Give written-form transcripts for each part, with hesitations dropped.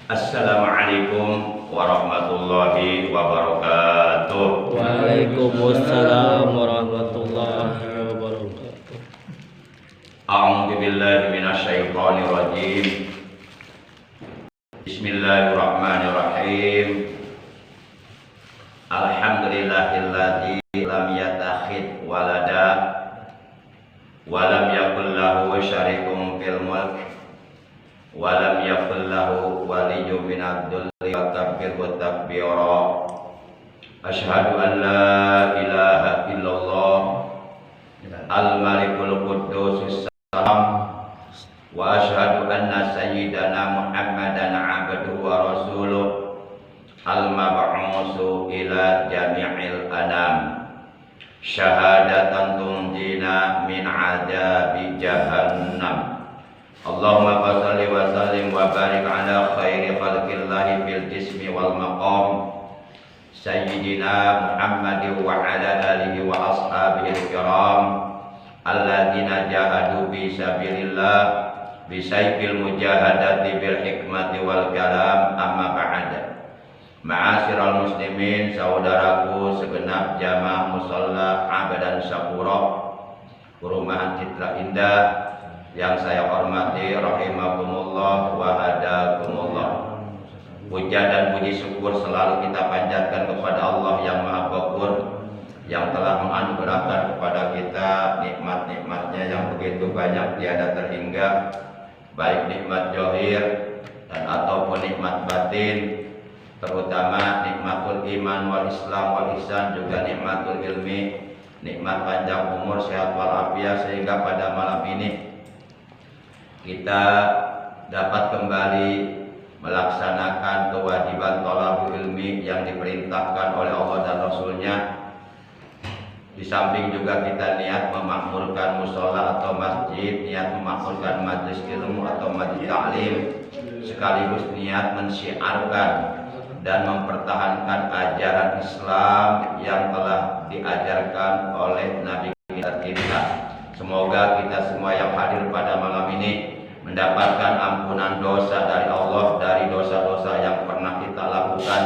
Assalamualaikum warahmatullahi wabarakatuh. Waalaikumsalam warahmatullahi wabarakatuh. A'udzu billahi minasyaitonir rajim. Bismillahirrahmanirrahim. Alhamdulillahilladzi lam yattakhidh walada wa lam yakul lahu syarikun fil mulk wa lam yakul lahu waliyyun minadh dhulli wa kabbirhu takbira. Asyhadu an la ilaha illallah al-malikul quddus salam wa asyhadu anna sayyidana Muhammadan abduhu wa rasuluh al-mab'usu ila jami'il anam syahadatan tunjina min adabi jahannam. Allahumma shalli wa sallim wa barik ala khairi khalqillahi fil jismi wal maqam sayyidina Muhammadin wa ala alihi wa ashabihi kiram alladzina jahadu fi sabilillah bisayfil mujahadati bil hikmati wal kalam. Amma ba'da. Ma'asyiral muslimin, saudaraku segenap jamaah musalla Abadan Syakura Perumahan Citra Indah yang saya hormati, rahimakumullah wa hadakumullah. Puja dan puji syukur selalu kita panjatkan kepada Allah yang Maha Ghafur, yang telah menganugerahkan kepada kita nikmat-nikmatnya yang begitu banyak tiada terhingga, baik nikmat zahir dan ataupun nikmat batin, terutama nikmatul iman wal islam wal ihsan, juga nikmatul ilmi, nikmat panjang umur, sehat walafiat, sehingga pada malam ini kita dapat kembali melaksanakan kewajiban thalabul ilmi yang diperintahkan oleh Allah dan Rasulnya. Di samping juga kita niat memakmurkan musola atau masjid, niat memakmurkan majlis ilmu atau majlis ta'lim, sekaligus niat mensyiarkan dan mempertahankan ajaran Islam yang telah diajarkan oleh Nabi kita. Semoga kita semua yang hadir pada malam ini mendapatkan ampunan dosa dari Allah, dari dosa-dosa yang pernah kita lakukan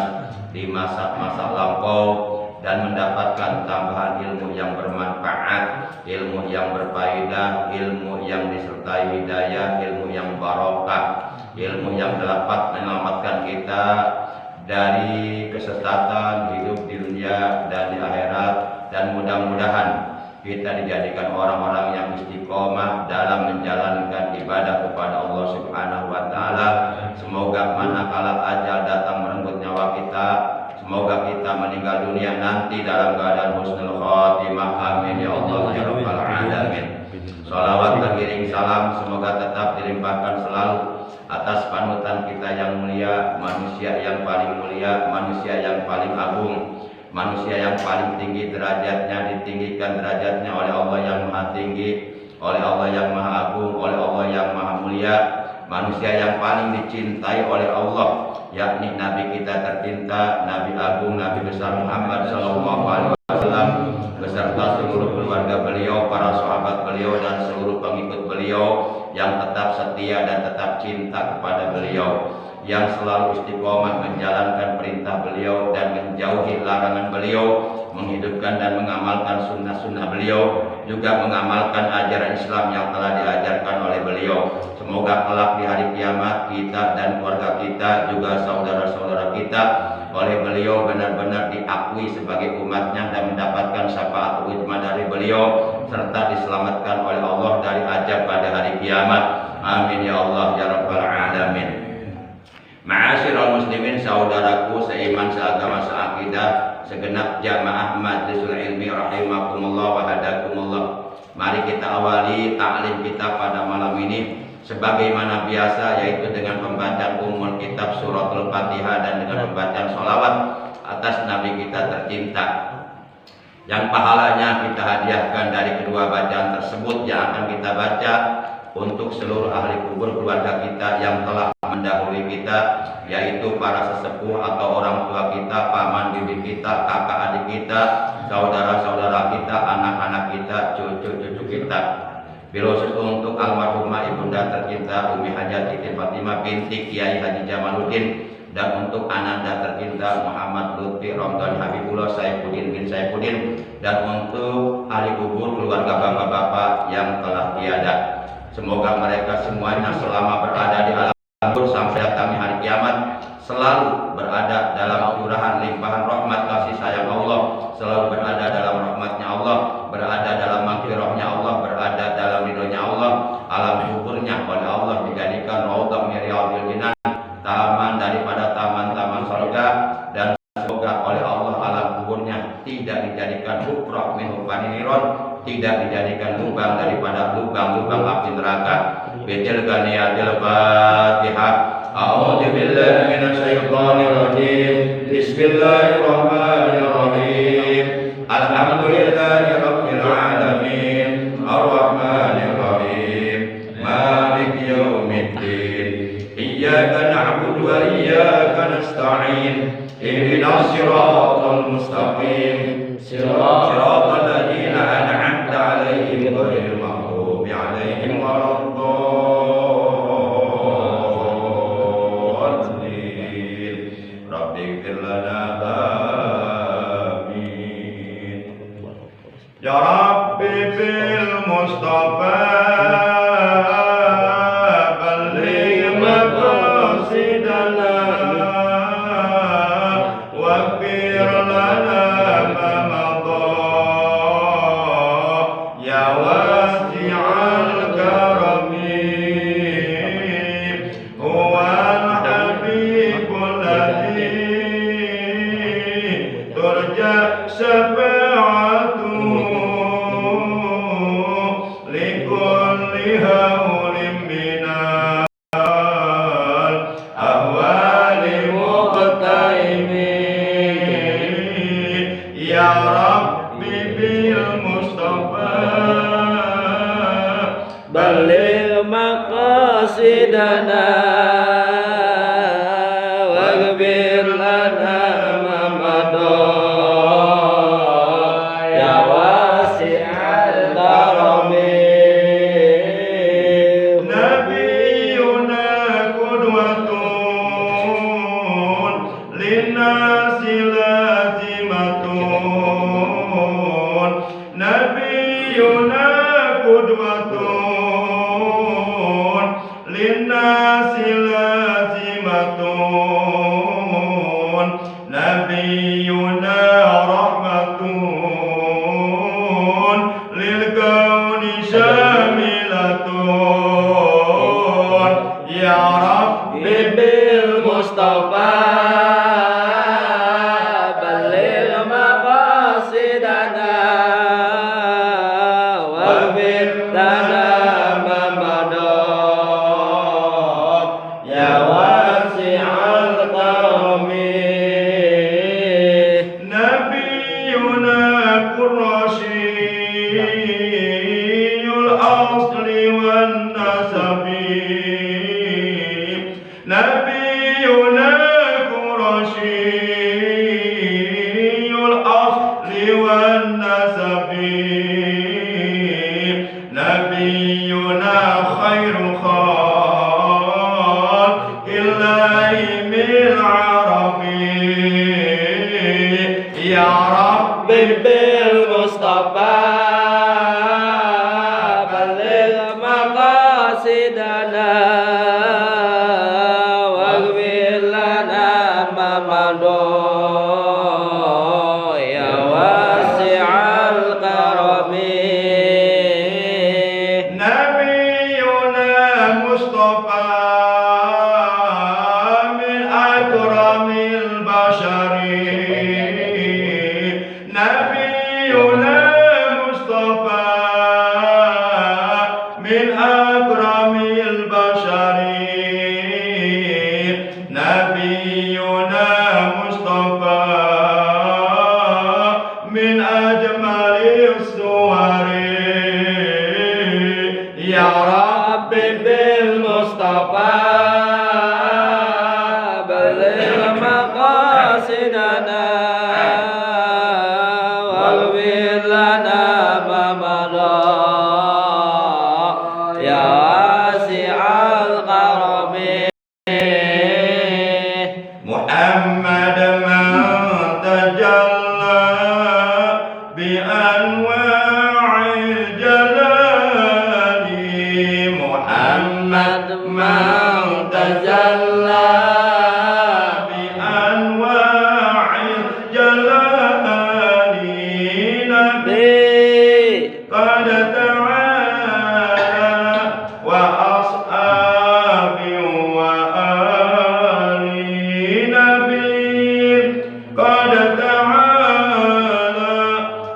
di masa-masa lampau, dan mendapatkan tambahan ilmu yang bermanfaat, ilmu yang berfaedah, ilmu yang disertai hidayah, ilmu yang barokah, ilmu yang dapat menyelamatkan kita dari kesesatan hidup di dunia dan di akhirat. Dan mudah-mudahan kita dijadikan orang-orang yang istiqomah dalam menjalankan ibadah kepada Allah Subhanahu wa taala. Semoga manakala ajal datang merenggut nyawa kita, semoga kita meninggal dunia nanti dalam keadaan husnul khatimah. Amin ya Allah ya rabbal alamin. Shalawat teriring salam semoga tetap dilimpahkan selalu atas panutan kita yang mulia, manusia yang paling mulia, manusia yang paling agung, manusia yang paling tinggi derajatnya, ditinggikan derajatnya oleh Allah yang maha tinggi, oleh Allah yang maha agung, oleh Allah yang maha mulia, manusia yang paling dicintai oleh Allah, yakni Nabi kita tercinta, Nabi agung, Nabi besar Muhammad SAW, beserta seluruh keluarga beliau, para sahabat beliau, dan seluruh pengikut beliau yang tetap setia dan tetap cinta kepada beliau, yang selalu istiqomah menjalankan perintah beliau dan menjauhi larangan beliau, menghidupkan dan mengamalkan sunnah-sunnah beliau, juga mengamalkan ajaran Islam yang telah diajarkan oleh beliau. Semoga kelak di hari kiamat kita dan keluarga kita, juga saudara-saudara kita, oleh beliau benar-benar diakui sebagai umatnya dan mendapatkan syafaat uzma dari beliau, serta diselamatkan oleh Allah dari azab pada hari kiamat. Amin ya Allah ya rabbal alamin. Ma'asyiral muslimin, saudaraku seiman, seagama, seakidah, segenap jamaah majlisul ilmi rahimakumullah wa hadakumullah. Mari kita awali ta'lim kita pada malam ini sebagaimana biasa, yaitu dengan pembacaan umul kitab suratul Fatihah dan dengan pembacaan sholawat atas Nabi kita tercinta, yang pahalanya kita hadiahkan dari kedua bacaan tersebut yang akan kita baca untuk seluruh ahli kubur keluarga kita yang telah mendahului kita, yaitu para sesepuh atau orang tua kita, paman bibi kita, kakak adik kita, saudara-saudara kita, anak-anak kita, cucu-cucu kita. Khusus untuk almarhumah ibunda tercinta Umi Hajah Titin Fatimah binti Kiai Haji Jamaluddin, dan untuk ananda tercinta Muhammad Lutfi Romdan Habibullah Saifuddin bin Saifuddin, dan untuk ahli kubur keluarga bapak-bapak yang telah tiada. Semoga mereka semuanya selama berada di alam kubur sampai datangnya hari kiamat selalu berada dalam curahan limpahan rahmat kasih sayang Allah, selalu berada dalam rahmatnya Allah, berada dalam maghfirahnya Allah, berada dalam ridhonya Allah. Alam kuburnya oleh Allah dijadikan raudhah min riyadhil jinan, taman daripada taman-taman surga, dan semoga oleh Allah alam kuburnya tidak dijadikan hufrah min hufani niron, tidak dijadikan lubang daripada lubang-lubang api neraka. Bitil ganiyatil Fatihah. A'udzu billahi minasyaitonir rajim. Bismillahirrahmanirrahim. Alhamdulillahi rabbil alamin. Arrahmanir rahim. Maliki yaumiddin. Iyyaka na'budu wa iyyaka nasta'in. Ihdinas siratal mustaqim. Siratal ladzina an'amta 'alaihim ghairil maghdubi 'alaihim waladdallin. Rabbighfir lana amin. Ya Rabbi bil Mustafa balligh maqasidana waghfir lana ma madha ya wasi'al karami huwal habibul ladzi turja syafa'atuhu likulli haulin minal ahwali muqtaimin. Ya Rabbi bil Mustafa balligh maqasidana waghfir lana ma madha ya wasi'al karami. Nabiyuna qudwatun linnasi lazimatun. Nabiyuna qudwatun linnasi lazimatun. Nabiyuna rahmatun lil kauni syamilatun. Ya Rabbi bil Mustafa balligh maqasidana waghfir lana ma madha ya wasi'al karami. Nabiyuna Qurashiyul asli wan nasabi. Nabiyuna Qurashiyul asli wan nasabi. Nabiyuna khairul khalqillahi min arabi. Ya Rabbi bil Mustafa balligh maqasidana waghfir lana ma madha ya wasi'al karami. Nabiyuna Mustafa min akramil bashari. Nabiyuna Mustafa min akramil bashari. Nabiyuna Mustafa min ajmalis suwari. Ya Rabbi bil Mustafa karami Muhammad man tajalla bi anwa'il jalali Muhammad man tajalla bi anwa'il jalali Nabi qad ta'ala wa ashabi wa ali Nabi qad ta'ala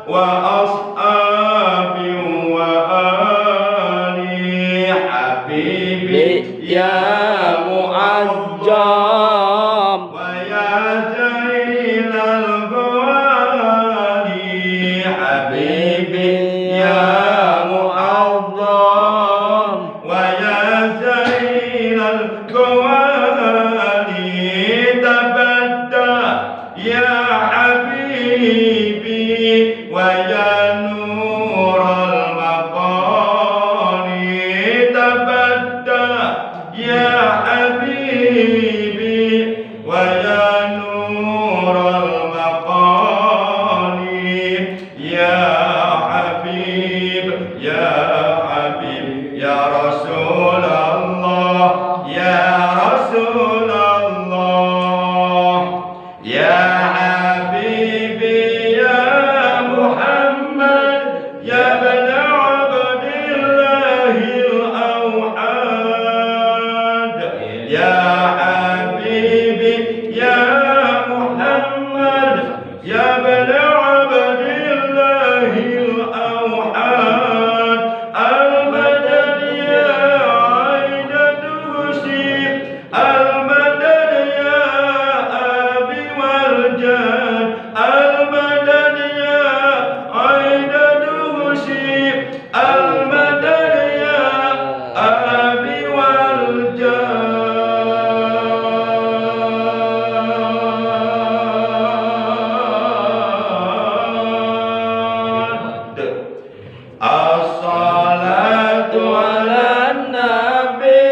wa ashabi wa ali habibi ya mu'azzam wa ya zainal ghali habibi ya mu'azzam wa ya zainal ghali tabadda ya habibi wa ya nural maqali tabadda ya habibi wa ya nural maqali ya habib ya habib ya rasulullah ya rasulullah ya habibi ya muhammad ya bani abdillahil awhad ya habibi ya muhammad ya bani abdillahil awhad al-madad ya aidadusi al-madad ya abi wal jad al-madad ya aidadusi al-madad ya abi wal jad as-salatu ala nabi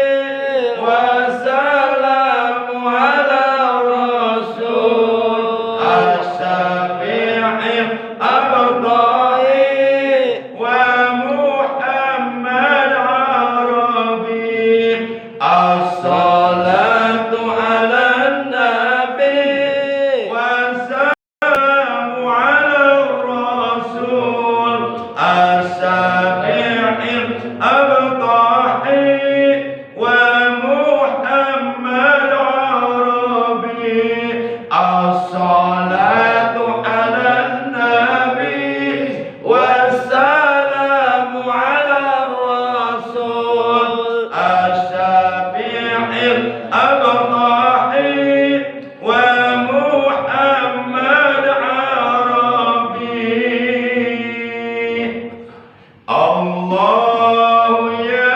wassalamu ala rasul as-safi'il abdai wa muhammad arabi as-salatu ala nabi wassalamu ala rasul as-safi'il abdai wa muhammad arabi as-salatu ala nabi wassalamu ala rasul as-safi'il abdai wa muhammad arabi Allah ya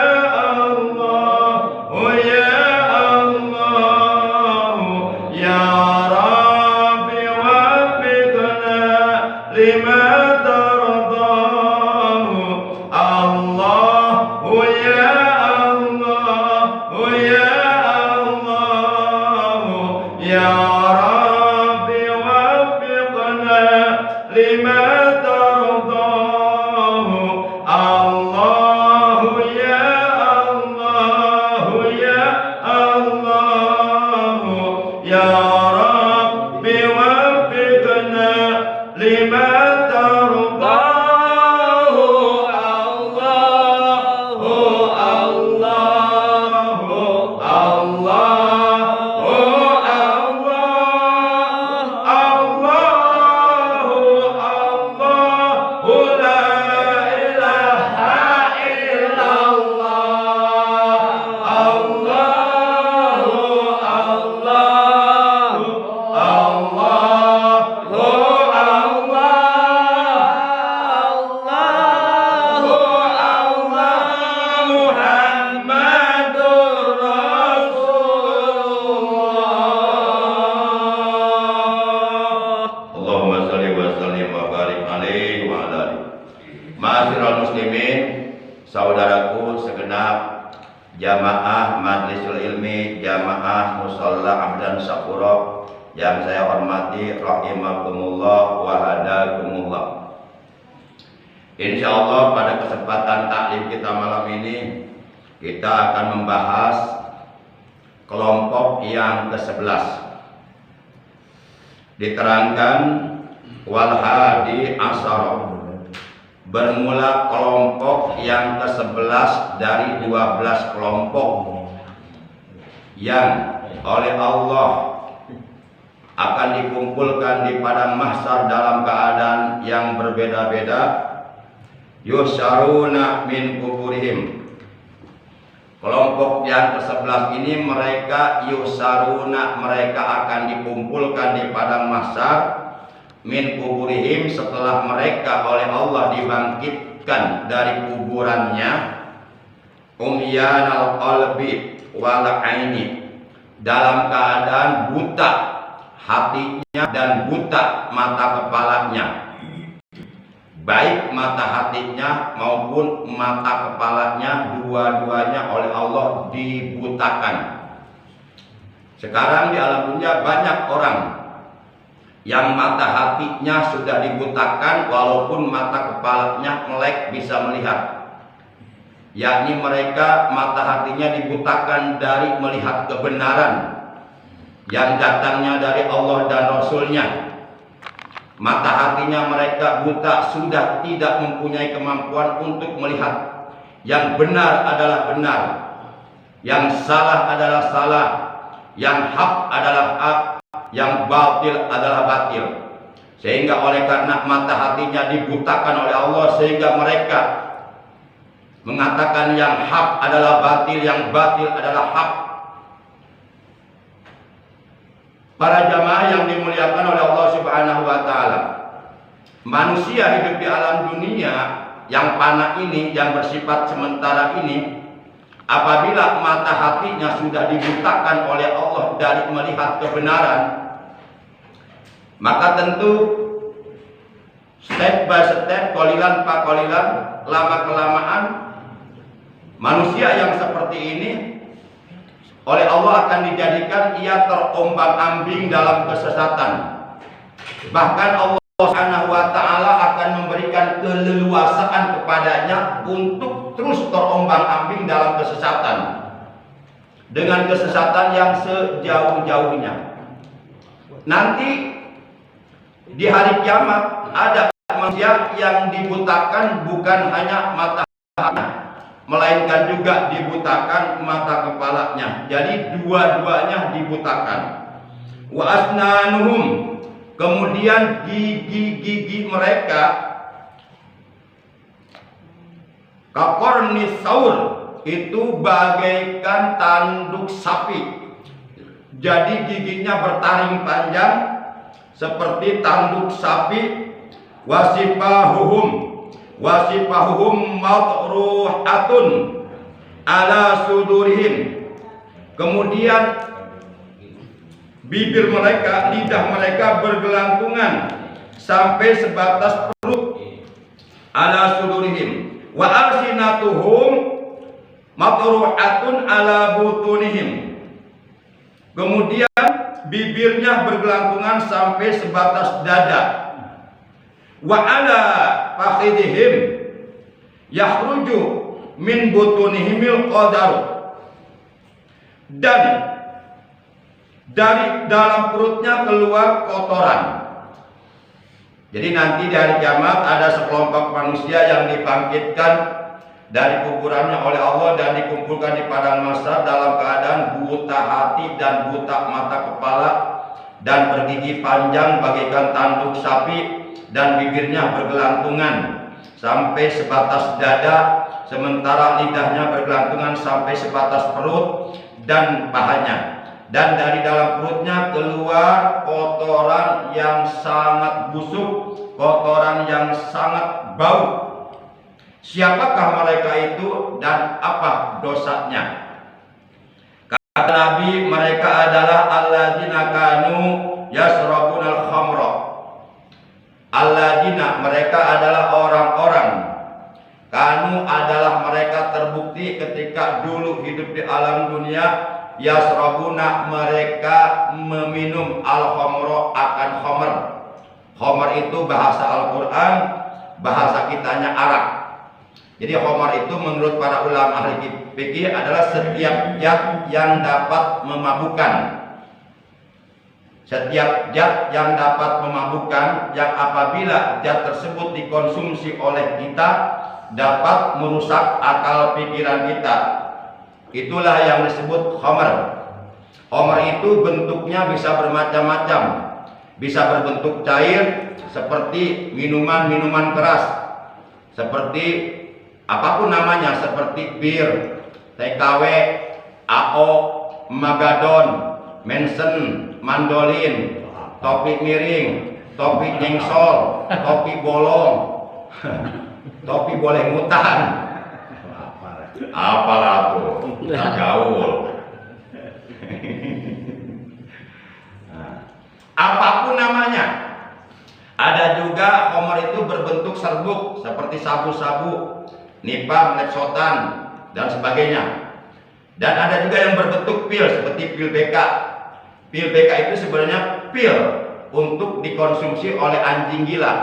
Allah ya Allah ya Rabbi waffiqna lima tardahu Allah ya Allah ya Allah ya Rabbi waffiqna lima tardahu Allah ya Allah ya Allah ya Rabbi waffiqna lima tardahu Allah Allah ilmi Jamaah Musalla Abdan Syakura yang saya hormati rahimakumullah wa hadakumullah. Insyaallah pada kesempatan taklim kita malam ini kita akan membahas kelompok yang ke-11. Diterangkan wal hadi asyara, bermula kelompok yang ke-11 dari 12 kelompok yang oleh Allah akan dikumpulkan di padang mahsyar dalam keadaan yang berbeda-beda. Yusyaruna min kuburihim. Kelompok yang ke-11 ini mereka yusaruna, mereka akan dikumpulkan di padang mahsyar min kuburihim, setelah mereka oleh Allah dibangkitkan dari kuburannya, umyanal qalbi wal aini, dalam keadaan buta hatinya dan buta mata kepalanya, baik mata hatinya maupun mata kepalanya, dua-duanya oleh Allah dibutakan. Sekarang di alam dunia banyak orang yang mata hatinya sudah dibutakan walaupun mata kepalanya melek bisa melihat, yakni mereka mata hatinya dibutakan dari melihat kebenaran yang datangnya dari Allah dan Rasulnya. Mata hatinya mereka buta, sudah tidak mempunyai kemampuan untuk melihat yang benar adalah benar, yang salah adalah salah, yang hak adalah hak, yang batil adalah batil. Sehingga oleh karena mata hatinya dibutakan oleh Allah, sehingga mereka mengatakan yang hak adalah batil, yang batil adalah hak. Para jamaah yang dimuliakan oleh Allah Subhanahu wa taala, manusia hidup di alam dunia yang fana ini, yang bersifat sementara ini, apabila mata hatinya sudah dibutakan oleh Allah dari melihat kebenaran, maka tentu step by step, kolilan pak kolilan, lama kelamaan, manusia yang seperti ini oleh Allah akan dijadikan ia terombang-ambing dalam kesesatan. Bahkan Allah Subhanahu wa taala akan memberikan keleluasaan kepadanya untuk terus terombang-ambing dalam kesesatan, dengan kesesatan yang sejauh-jauhnya. Nanti di hari kiamat ada manusia yang dibutakan bukan hanya mata hatinya, melainkan juga dibutakan mata kepalanya. Jadi dua-duanya dibutakan. Wa asnanuhum, kemudian gigi-gigi mereka kakornis saur, itu bagaikan tanduk sapi. Jadi giginya bertaring panjang seperti tanduk sapi. Wasipahuhum matruhatun ala sudurihim, kemudian bibir mereka, lidah mereka bergelantungan sampai sebatas perut, ala sudurihim, wa alsinatuhum matruhatun ala butunihim, kemudian bibirnya bergelantungan sampai sebatas dada. Wa ala fakhidihim yakhruju min butunihimil qadar, dan dari dalam perutnya keluar kotoran. Jadi nanti di hari kiamat ada sekelompok manusia yang dibangkitkan dari kuburannya oleh Allah dan dikumpulkan di padang mahsyar dalam keadaan buta hati dan buta mata kepala dan bergigi panjang bagaikan tanduk sapi, dan bibirnya bergelantungan sampai sebatas dada, sementara lidahnya bergelantungan sampai sebatas perut dan pahanya. Dan dari dalam perutnya keluar kotoran yang sangat busuk, kotoran yang sangat bau. Siapakah mereka itu dan apa dosanya? Kata Nabi, mereka adalah alladzina kanu yasrabunal khamra. Alladzina, mereka adalah orang-orang, kanu adalah mereka terbukti ketika dulu hidup di alam dunia, yasrabuna mereka meminum al-khamra akan khamr. Khamr itu bahasa Al-Qur'an, bahasa kitanya arak. Jadi khamr itu menurut para ulama ahli fikih adalah setiap zat yang dapat memabukkan. Setiap zat yang dapat memabukkan, yang apabila zat tersebut dikonsumsi oleh kita dapat merusak akal pikiran kita. Itulah yang disebut khamr. Khamr itu bentuknya bisa bermacam-macam. Bisa berbentuk cair seperti minuman-minuman keras, seperti apapun namanya, seperti bir, TKW, AO, Magadon, Mensen, mandolin, topi miring, topi jengsol, topi bolong, topi boleh ngutang. Apalah tuh, gaul. Apapun namanya. Ada juga khamr itu berbentuk serbuk seperti sabu-sabu, nipah, lepsotan dan sebagainya. Dan ada juga yang berbentuk pil seperti pil BK. Pil BK itu sebenarnya pil untuk dikonsumsi oleh anjing gila.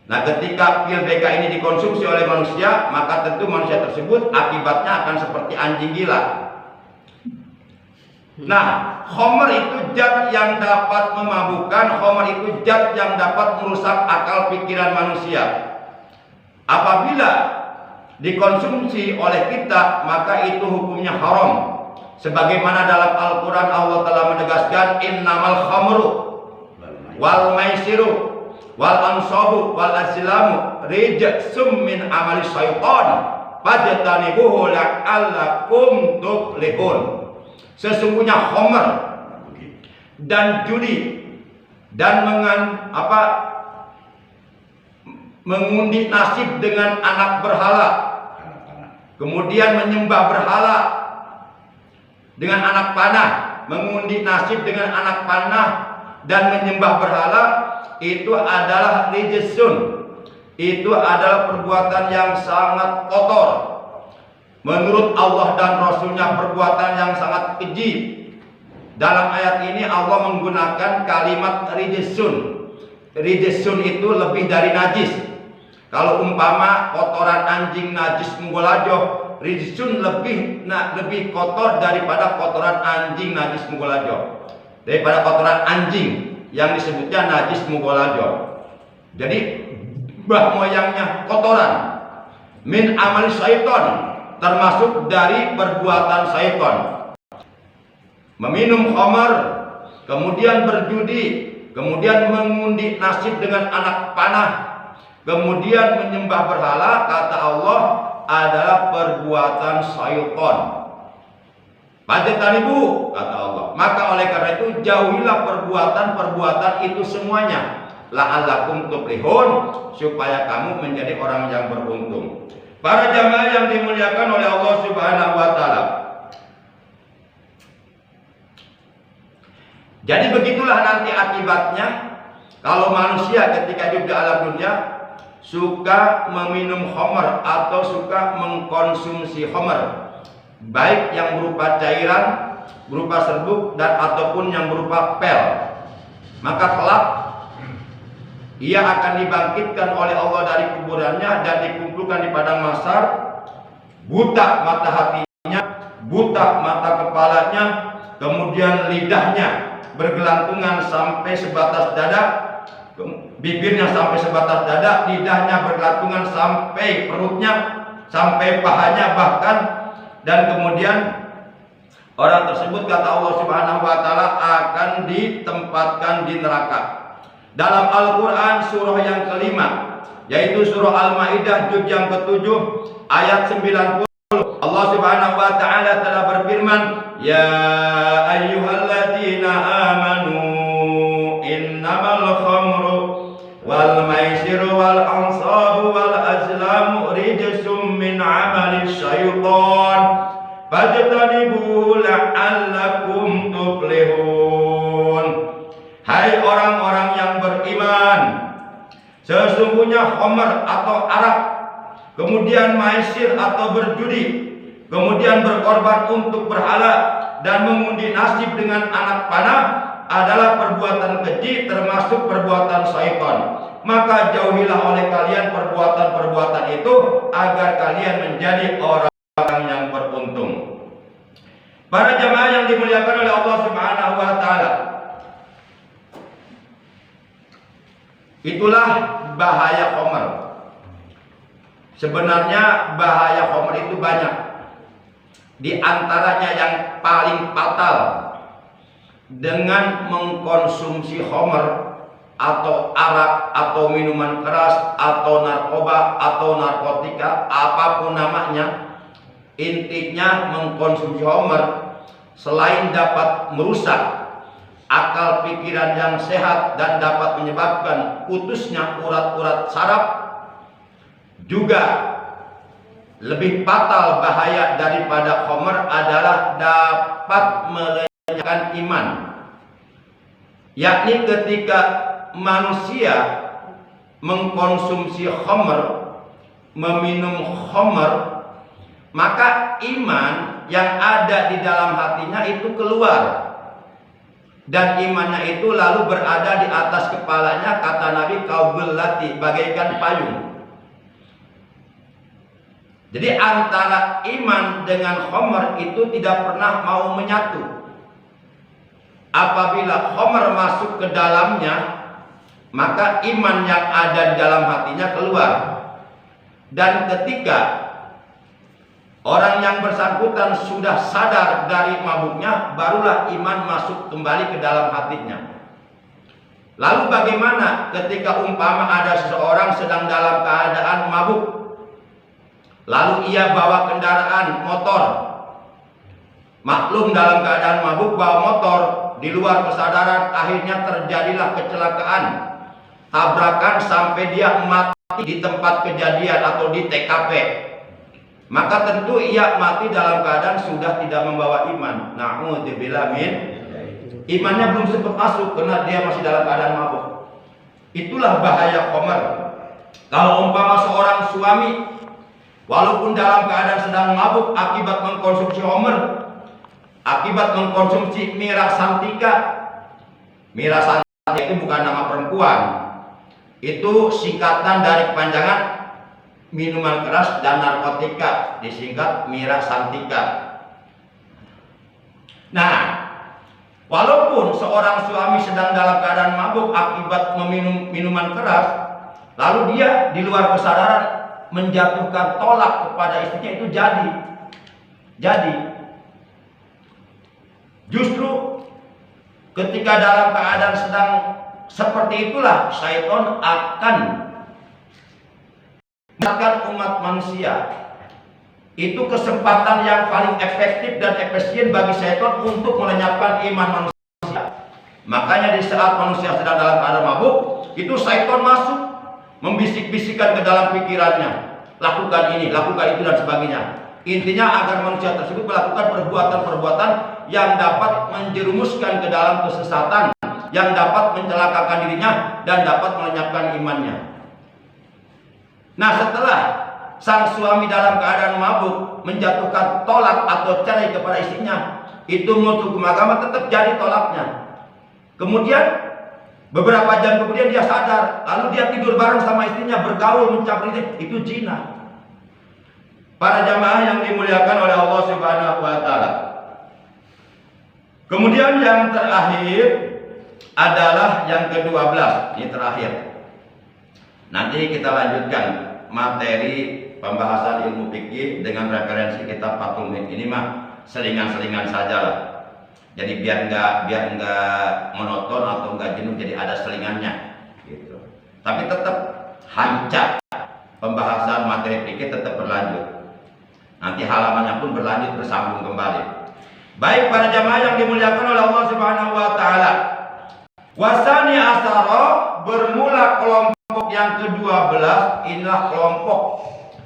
Nah, ketika pil BK ini dikonsumsi oleh manusia, maka tentu manusia tersebut akibatnya akan seperti anjing gila. Nah, khamr itu zat yang dapat memabukkan, khamr itu zat yang dapat merusak akal pikiran manusia. Apabila dikonsumsi oleh kita, maka itu hukumnya haram. Sebagaimana dalam Al-Quran Allah telah menegaskan, innamal khamru wal maisiru wal ansabu wal azlamu rijsum min amali syaitan fajtanibuhu la'allakum tuflihun. Sesungguhnya khamr dan judi dan mengundi nasib dengan anak berhala, kemudian menyembah berhala dengan anak panah, mengundi nasib dengan anak panah dan menyembah berhala, itu adalah rijsun. Itu adalah perbuatan yang sangat kotor. Menurut Allah dan Rasulnya perbuatan yang sangat keji. Dalam ayat ini Allah menggunakan kalimat rijsun. Rijsun itu lebih dari najis. Kalau umpama kotoran anjing najis mugolajo, rijsun lebih kotor daripada kotoran anjing najis mugolajo. Daripada kotoran anjing yang disebutnya najis mugolajo. Jadi mbah moyangnya kotoran. Min amali syaiton, termasuk dari perbuatan syaitan. Meminum khamar, kemudian berjudi, kemudian mengundi nasib dengan anak panah, kemudian menyembah berhala, kata Allah, adalah perbuatan syaitan. Fajtanibu, kata Allah. Maka oleh karena itu jauhilah perbuatan-perbuatan itu semuanya. La'allakum tuflihun, supaya kamu menjadi orang yang beruntung. Para jamaah yang dimuliakan oleh Allah Subhanahu wa taala. Jadi begitulah nanti akibatnya kalau manusia ketika hidup di alam dunia suka meminum khamr atau suka mengkonsumsi khamr, baik yang berupa cairan, berupa serbuk, dan ataupun yang berupa pel, maka kelak ia akan dibangkitkan oleh Allah dari kuburannya dan dikumpulkan di padang mahsyar, buta mata hatinya, buta mata kepalanya, kemudian lidahnya bergelantungan sampai sebatas dada, bibirnya sampai sebatas dada, lidahnya bergelantungan sampai perutnya, sampai pahanya bahkan, dan kemudian orang tersebut kata Allah Subhanahu wa taala akan ditempatkan di neraka. Dalam Al-Quran surah yang kelima, yaitu surah Al-Ma'idah juz yang ke-7 ayat 90, Allah Subhanahu wa taala telah berfirman, ya ayyuhalladzina amanu innamal khamru wal maisiru wal ansabu wal azlamu rijsum min amali syaitan fajtanibuhu la'allakum tuflihun. Hai orang-orang yang beriman, sesungguhnya khamr atau arak, kemudian maisir atau berjudi, kemudian berkorban untuk berhala dan mengundi nasib dengan anak panah adalah perbuatan keji, termasuk perbuatan syaitan. Maka jauhilah oleh kalian perbuatan-perbuatan itu agar kalian menjadi orang yang beruntung. Para jamaah yang dimuliakan oleh Allah Subhanahu wa taala, itulah bahaya khamr. Sebenarnya bahaya khamr itu banyak. Di antaranya yang paling fatal dengan mengkonsumsi khamr atau arak atau minuman keras atau narkoba atau narkotika, apapun namanya, intinya mengkonsumsi khamr selain dapat merusak akal pikiran yang sehat dan dapat menyebabkan putusnya urat-urat saraf, juga lebih fatal bahaya daripada khamr adalah dapat melenyapkan iman. Yakni ketika manusia mengkonsumsi khamr, meminum khamr, maka iman yang ada di dalam hatinya itu keluar. Dan imannya itu lalu berada di atas kepalanya, kata Nabi, kaubillati, bagaikan payung. Jadi antara iman dengan khamr itu tidak pernah mau menyatu. Apabila khamr masuk ke dalamnya, maka iman yang ada di dalam hatinya keluar. Dan ketika orang yang bersangkutan sudah sadar dari mabuknya, barulah iman masuk kembali ke dalam hatinya. Lalu bagaimana ketika umpama ada seseorang sedang dalam keadaan mabuk, lalu ia bawa kendaraan motor? Maklum, dalam keadaan mabuk bawa motor, di luar kesadaran, akhirnya terjadilah kecelakaan, tabrakan sampai dia mati di tempat kejadian atau di TKP. Maka tentu ia mati dalam keadaan sudah tidak membawa iman. Na'udzubillah min, imannya belum sempat masuk karena dia masih dalam keadaan mabuk. Itulah bahaya khamr. Kalau umpama seorang suami walaupun dalam keadaan sedang mabuk akibat mengkonsumsi khamr, akibat mengkonsumsi miras santika. Miras santika itu bukan nama perempuan, itu singkatan dari kepanjangan minuman keras dan narkotika, disingkat miras santika. Nah, walaupun seorang suami sedang dalam keadaan mabuk akibat meminum minuman keras, lalu dia di luar kesadaran menjatuhkan tolak kepada istrinya, itu jadi justru ketika dalam keadaan sedang seperti itulah syaitan akan menggunakan umat manusia. Itu kesempatan yang paling efektif dan efisien bagi syaitan untuk melenyapkan iman manusia. Makanya di saat manusia sedang dalam keadaan mabuk, itu syaitan masuk membisik-bisikkan ke dalam pikirannya, lakukan ini, lakukan itu dan sebagainya. Intinya agar manusia tersebut melakukan perbuatan-perbuatan yang dapat menjerumuskan ke dalam kesesatan, yang dapat mencelakakan dirinya dan dapat melenyapkan imannya. Nah, setelah sang suami dalam keadaan mabuk menjatuhkan tolak atau cerai kepada istrinya, itu menurut hukum agama tetap jadi tolaknya. Kemudian beberapa jam kemudian dia sadar, lalu dia tidur bareng sama istrinya, bergaul, mencapri, itu zina. Para jamaah yang dimuliakan oleh Allah Subhanahu wa taala. Kemudian yang terakhir adalah yang ke-12, ini terakhir. Nanti kita lanjutkan materi pembahasan ilmu fikih dengan referensi kitab Fathul Mu'in. Ini mah selingan-selingan saja lah. Jadi biar enggak monoton atau enggak jenuh, jadi ada selingannya gitu. Tapi tetap hancur pembahasan materi fikih tetap berlanjut. Nanti halamannya pun berlanjut, bersambung kembali. Baik para jamaah yang dimuliakan oleh Allah Subhanahu wa taala. Wasani asara, bermula kelompok yang ke-12, inilah kelompok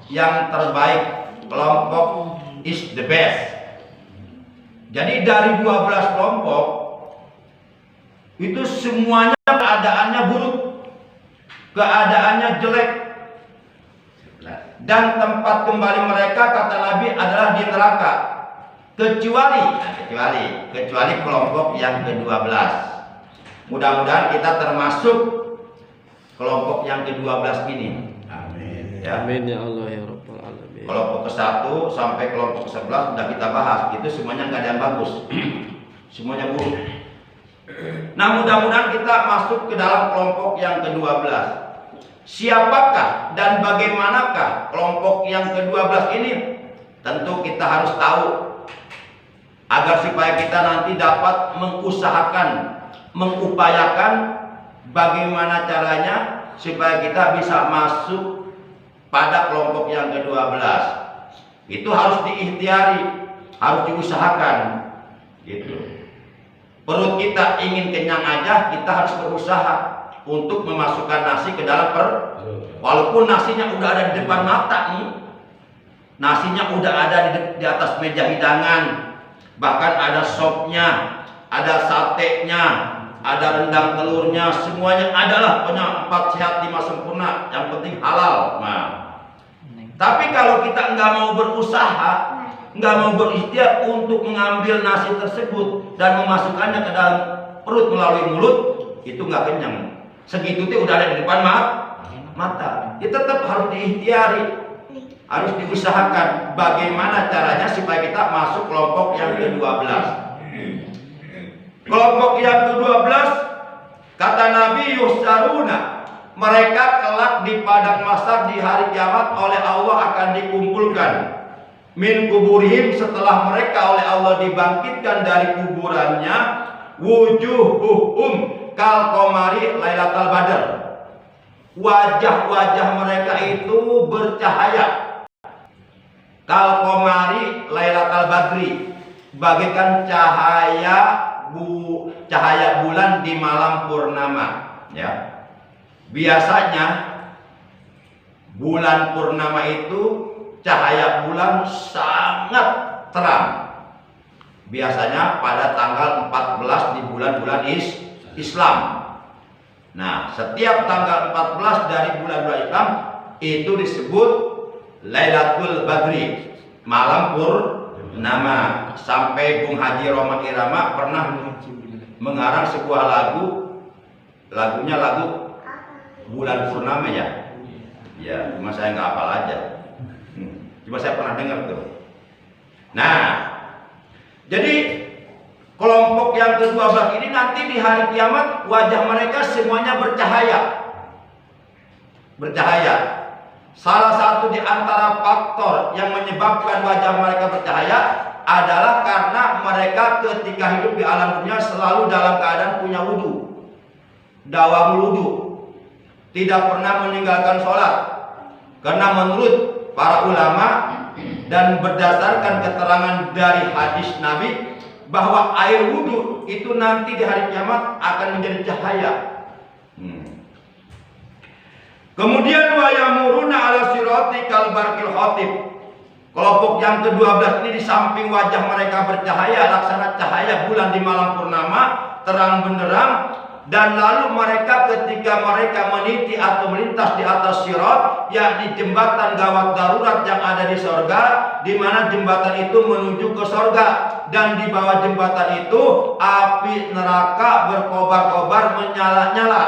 yang terbaik, kelompok is the best. Jadi dari 12 kelompok itu semuanya keadaannya buruk, keadaannya jelek. dan tempat kembali mereka kata Nabi adalah di neraka kecuali kelompok yang ke-12. Mudah-mudahan kita termasuk kelompok yang ke-12 ini. Amin. Ya. Amin ya Allah ya Rabbal Alamin. Kelompok ke-1 sampai kelompok ke-11 sudah kita bahas. Itu semuanya nggak ada yang bagus. Semuanya buruk. Nah, mudah-mudahan kita masuk ke dalam kelompok yang ke-12. Siapakah dan bagaimanakah kelompok yang ke-12 ini? Tentu kita harus tahu agar supaya kita nanti dapat mengupayakan bagaimana caranya supaya kita bisa masuk pada kelompok yang ke-12. Itu harus diikhtiari, harus diusahakan gitu. Perut kita ingin kenyang aja, kita harus berusaha untuk memasukkan nasi ke dalam perut. Walaupun nasinya udah ada di depan mata nih, nasinya udah ada di atas meja hidangan, bahkan ada sopnya, ada satenya, ada rendang telurnya, semuanya adalah punya 4 sehat 5 sempurna, yang penting halal. Nah, tapi kalau kita nggak mau berusaha, nggak mau berikhtiar untuk mengambil nasi tersebut dan memasukkannya ke dalam perut melalui mulut, itu nggak kenyang. Segitu itu udah ada di depan mata. Kita tetap harus diikhtiari, harus diusahakan bagaimana caranya supaya kita masuk kelompok yang ke-12. Kelompok yang ke-12 kata Nabi yusaruna, mereka kelak di padang mahsyar di hari kiamat oleh Allah akan dikumpulkan min kuburihim, setelah mereka oleh Allah dibangkitkan dari kuburannya, wujuhuhum kal qamari lailatal badr, wajah-wajah mereka itu bercahaya kal qamari lailatal badri, bagaikan cahaya bulan di malam purnama. Ya, biasanya bulan purnama itu cahaya bulan sangat terang. Biasanya pada tanggal 14 di bulan-bulan Islam. Nah, setiap tanggal 14 dari bulan-bulan Islam itu disebut Lailatul Badri, malam purnama. Sampai Bung Haji Roma Irama pernah mengarang sebuah lagunya lagu bulan purnama ya. Ya, cuma saya nggak hafal aja. Cuma saya pernah dengar tuh. Nah, jadi kelompok yang ke-12 ini nanti di hari kiamat wajah mereka semuanya bercahaya. Salah satu di antara faktor yang menyebabkan wajah mereka bercahaya adalah karena mereka ketika hidup di alam dunia selalu dalam keadaan punya wudu, dawamul wudu, tidak pernah meninggalkan sholat. Karena menurut para ulama dan berdasarkan keterangan dari hadis Nabi bahwa air wudhu itu nanti di hari kiamat akan menjadi cahaya. Kemudian wa yamuruna ala sirati kal barqil khatib. Kelompok yang ke-12 ini di samping wajah mereka bercahaya laksana cahaya bulan di malam purnama, terang benderang. Dan lalu mereka ketika mereka meniti atau melintas di atas sirat, yakni jembatan gawat darurat yang ada di sorga, di mana jembatan itu menuju ke sorga, dan di bawah jembatan itu api neraka berkobar-kobar menyala-nyala.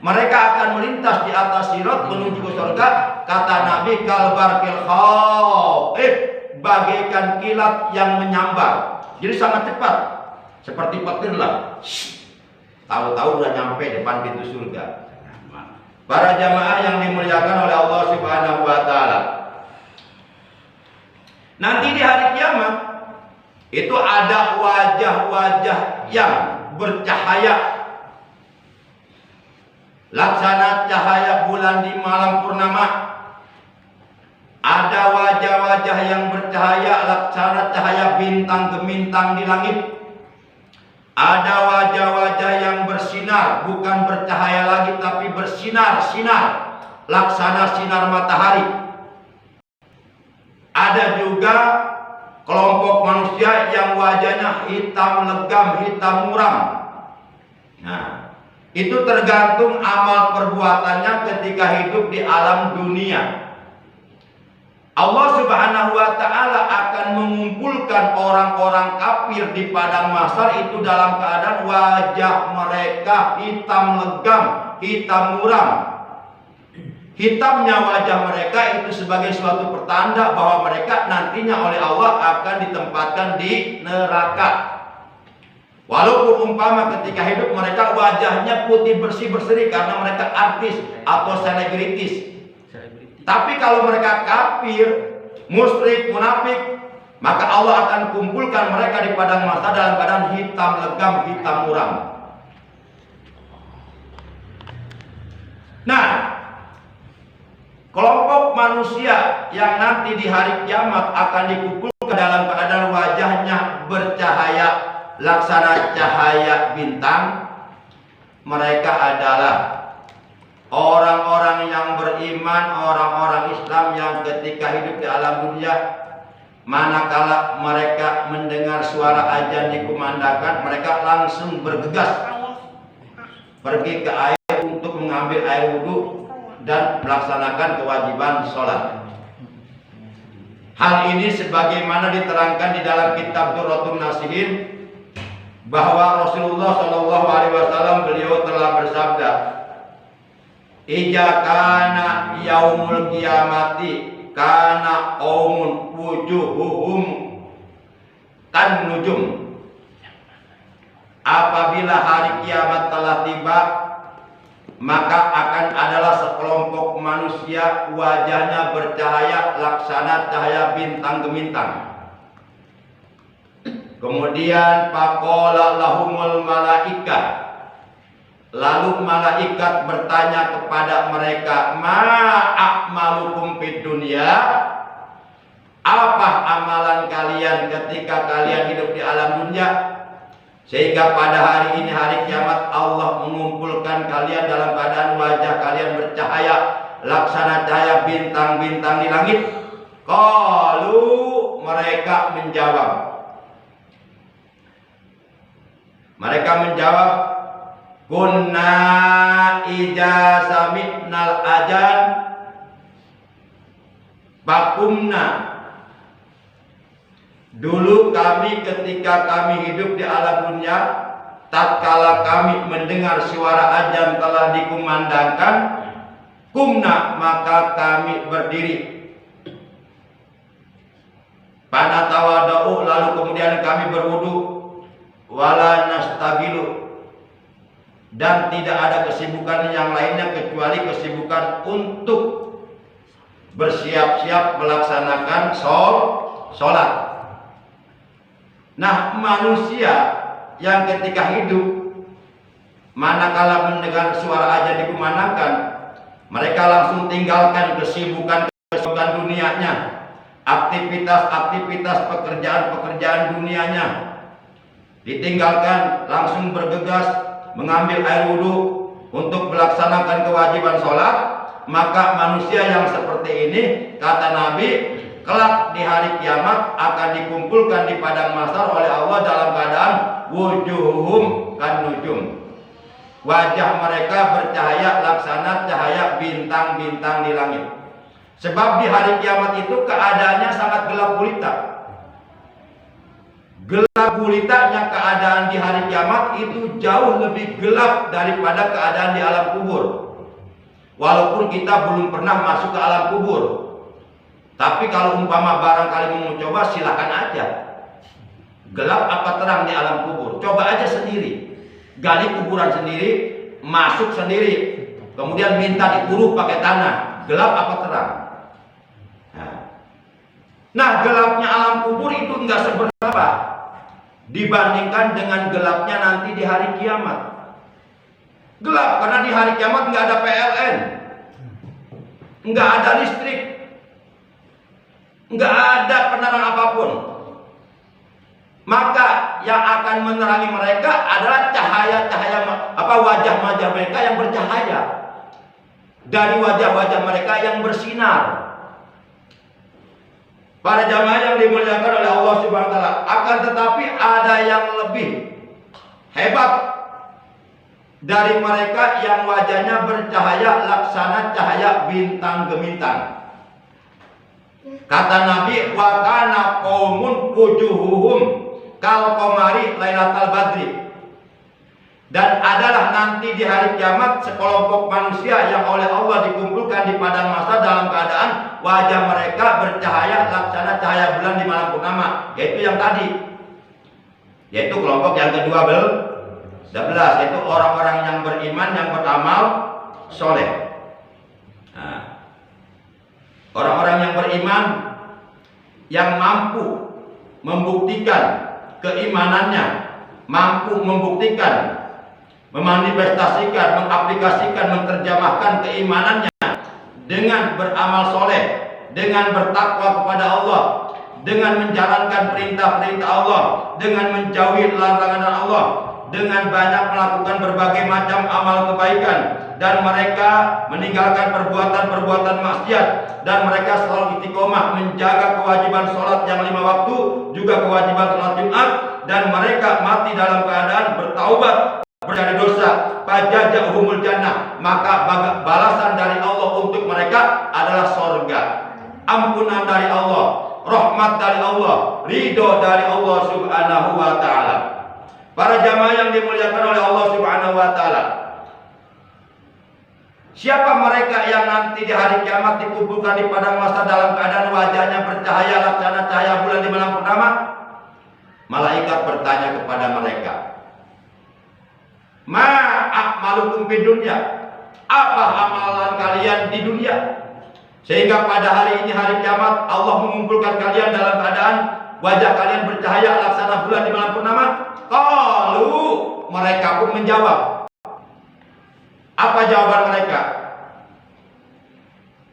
Mereka akan melintas di atas sirat menuju ke sorga, kata Nabi kalbarkil khawif, bagaikan kilat yang menyambar. Jadi sangat cepat, seperti petir lah. Tahu-tahu udah nyampe depan pintu surga. Para jamaah yang dimuliakan oleh Allah Subhanahu wa taala. Nanti di hari kiamat itu ada wajah-wajah yang bercahaya laksana cahaya bulan di malam purnama. Ada wajah-wajah yang bercahaya laksana cahaya bintang gemintang di langit. Ada wajah-wajah yang bersinar, bukan bercahaya lagi tapi bersinar-sinar, laksana sinar matahari. Ada juga kelompok manusia yang wajahnya hitam legam, hitam muram. Nah, itu tergantung amal perbuatannya ketika hidup di alam dunia. Allah Subhanahu wa taala akan mengumpulkan orang-orang kafir di padang mahsyar itu dalam keadaan wajah mereka hitam legam, hitam muram. Hitamnya wajah mereka itu sebagai suatu pertanda bahwa mereka nantinya oleh Allah akan ditempatkan di neraka. Walaupun umpama ketika hidup mereka wajahnya putih bersih-berseri karena mereka artis atau selebritis. Tapi kalau mereka kafir, musyrik, munafik, maka Allah akan kumpulkan mereka di padang mahsyar dalam keadaan hitam legam, hitam muram. Nah, kelompok manusia yang nanti di hari kiamat akan dikumpulkan dalam keadaan wajahnya bercahaya laksana cahaya bintang. Mereka adalah orang-orang yang beriman, orang-orang Islam yang ketika hidup di alam dunia, manakala mereka mendengar suara azan dikumandangkan, mereka langsung bergegas pergi ke air untuk mengambil air wudhu dan melaksanakan kewajiban sholat. Hal ini sebagaimana diterangkan di dalam kitab Durratun Nasihin bahwa Rasulullah Shallallahu Alaihi Wasallam beliau telah bersabda, "Ija kana yaumul kiamati kana qaumun wujuhuhum kan nujum." Apabila hari kiamat telah tiba, maka akan adalah sekelompok manusia wajahnya bercahaya laksana cahaya bintang gemintang. Kemudian faqala lahumul malaikah, lalu malaikat bertanya kepada mereka, ma a'malukum fid dunya, apa amalan kalian ketika kalian hidup di alam dunia, sehingga pada hari ini hari kiamat Allah mengumpulkan kalian dalam keadaan wajah kalian bercahaya laksana cahaya bintang-bintang di langit. Qalu, mereka menjawab, kunna ija sami'nal ajan bakumna. Dulu kami ketika kami hidup di alam dunia, tatkala kami mendengar suara azan telah dikumandangkan, kumna, maka kami berdiri. Panatawadau, lalu kemudian kami berwudu, wala nastabilu, dan tidak ada kesibukan yang lainnya kecuali kesibukan untuk bersiap-siap melaksanakan sholat. Nah, manusia yang ketika hidup, manakala mendengar suara azan dikumandangkan, mereka langsung tinggalkan kesibukan dunianya, aktivitas pekerjaan dunianya, ditinggalkan, langsung bergegas mengambil air wudhu untuk melaksanakan kewajiban sholat. Maka manusia yang seperti ini, kata Nabi, kelak di hari kiamat akan dikumpulkan di padang mahsyar oleh Allah dalam keadaan wujuhum kan nujum, wajah mereka bercahaya laksana cahaya bintang-bintang di langit. Sebab di hari kiamat itu keadaannya sangat gelap gulita. Gelap gulitanya keadaan di hari kiamat itu jauh lebih gelap daripada keadaan di alam kubur. Walaupun kita belum pernah masuk ke alam kubur, tapi kalau umpama barangkali mau mencoba, silakan aja. Gelap apa terang di alam kubur, coba aja sendiri. Gali kuburan sendiri, masuk sendiri, kemudian minta diuruk pakai tanah. Gelap apa terang? Nah, gelapnya alam kubur itu enggak seberapa dibandingkan dengan gelapnya nanti di hari kiamat. Gelap karena di hari kiamat enggak ada PLN, enggak ada listrik, enggak ada penerangan apapun. Maka yang akan menerangi mereka adalah cahaya-cahaya wajah-wajah mereka yang bercahaya, dari wajah-wajah mereka yang bersinar. Para jamaah yang dimuliakan oleh Allah Subhanahu wa taala, akan tetapi ada yang lebih hebat dari mereka yang wajahnya bercahaya laksana cahaya bintang gemintang. Kata Nabi, wa kana qaumun wujuhuhum kal qamari lailatal badri. Dan adalah nanti di hari kiamat sekelompok manusia yang oleh Allah dikumpulkan di padang mahsyar dalam keadaan wajah mereka bercahaya laksana cahaya bulan di malam purnama, yaitu yang tadi, yaitu kelompok yang ke-12, yaitu orang-orang yang beriman yang beramal soleh. Nah, orang-orang yang beriman yang mampu membuktikan keimanannya, mampu membuktikan, memanifestasikan, mengaplikasikan, menerjemahkan keimanannya dengan beramal soleh, dengan bertakwa kepada Allah, dengan menjalankan perintah-perintah Allah, dengan menjauhi larangan Allah, dengan banyak melakukan berbagai macam amal kebaikan, dan mereka meninggalkan perbuatan-perbuatan maksiat, dan mereka selalu istiqomah menjaga kewajiban sholat yang 5 waktu, juga kewajiban sholat Jumat, dan mereka mati dalam keadaan bertaubat dari dosa, fajazahumul jannah, maka balasan dari Allah untuk mereka adalah surga, ampunan dari Allah, rahmat dari Allah, ridho dari Allah Subhanahu wa taala. Para jamaah yang dimuliakan oleh Allah Subhanahu wa taala, siapa mereka yang nanti di hari kiamat dikumpulkan di padang mahsyar dalam keadaan wajahnya bercahaya laksana cahaya bulan di malam purnama? Malaikat bertanya kepada mereka, ma a'malukum fid dunya, apa amalan kalian di dunia? Sehingga pada hari ini hari kiamat Allah mengumpulkan kalian dalam keadaan wajah kalian bercahaya laksana bulan di malam purnama. Qalu, mereka pun menjawab. Apa jawaban mereka?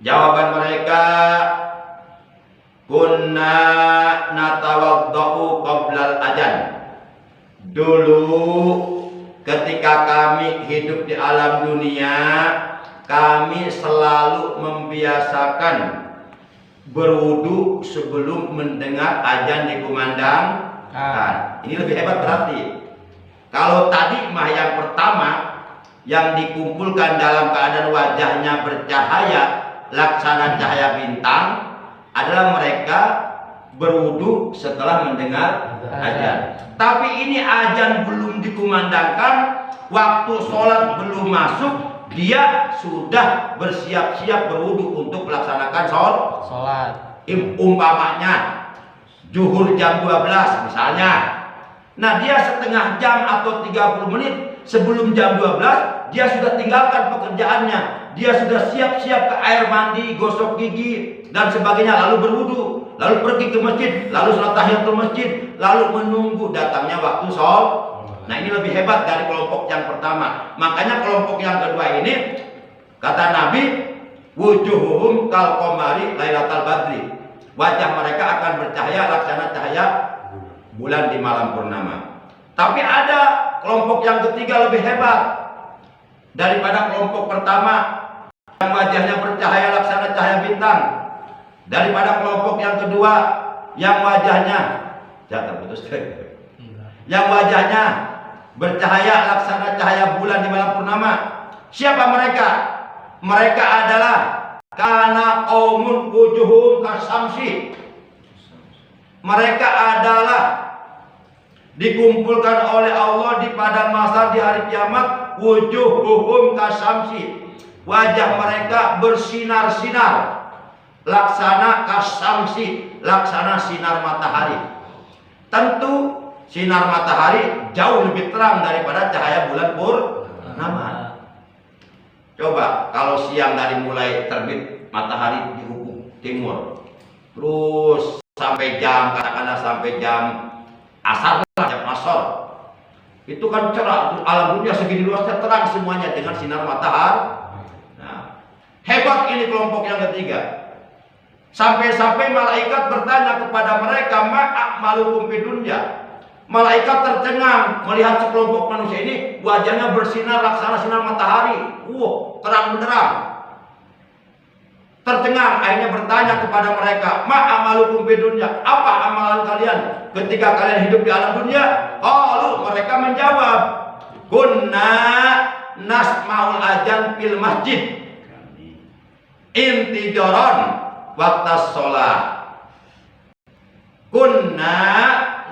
Jawaban mereka, kunna natawaddau qablal adzan. Dulu ketika kami hidup di alam dunia, kami selalu membiasakan berwudu sebelum mendengar azan dikumandangkan. Ini lebih hebat berarti. Kalau tadi mah yang pertama yang dikumpulkan dalam keadaan wajahnya bercahaya laksana cahaya bintang adalah mereka berwudu setelah mendengar azan. Tapi ini azan belum dikumandangkan, waktu sholat belum masuk, dia sudah bersiap-siap berwudu untuk melaksanakan sholat. Umpamanya zuhur jam 12 misalnya. Nah, dia setengah jam atau 30 menit sebelum jam 12 dia sudah tinggalkan pekerjaannya. Dia sudah siap-siap ke air mandi, gosok gigi dan sebagainya, lalu berwudu, lalu pergi ke masjid, lalu sholat tahiyatul masjid, lalu menunggu datangnya waktu sholat. Nah, ini lebih hebat dari kelompok yang pertama. Makanya kelompok yang kedua ini, kata Nabi, wujuhuhum kal qamari lailatal badri. Wajah mereka akan bercahaya laksana cahaya bulan di malam purnama. Tapi ada kelompok yang ketiga lebih hebat daripada kelompok pertama yang wajahnya bercahaya laksana cahaya bintang, daripada kelompok yang kedua yang wajahnya yang wajahnya bercahaya laksana cahaya bulan di malam purnama. Siapa mereka? Mereka adalah kana qaumun wujuhum kasamsi. Mereka adalah dikumpulkan oleh Allah di padang mahsyar di hari kiamat, wujuhum kasamsi. Wajah mereka bersinar-sinar laksana kasamsi, laksana sinar matahari. Tentu sinar matahari jauh lebih terang daripada cahaya bulan purnama. Coba kalau siang dari mulai terbit matahari di ufuk timur, terus sampai jam katakanlah sampai jam asar lah, jam asar, itu kan cerah, alam dunia segini luasnya terang semuanya dengan sinar matahari. Nah, hebat ini kelompok yang ketiga. Sampai-sampai malaikat bertanya kepada mereka, ma'amalukum fid dunya. Malaikat tercengang melihat sekelompok manusia ini wajahnya bersinar laksana sinar matahari. Terang benderang. Tercengang, akhirnya bertanya kepada mereka, ma'amalukum fid dunya. Apa amalan kalian ketika kalian hidup di alam dunia? Qalu, mereka menjawab, kunna nasma'ul adzan fil masjid intijaran waktu sholat. kunna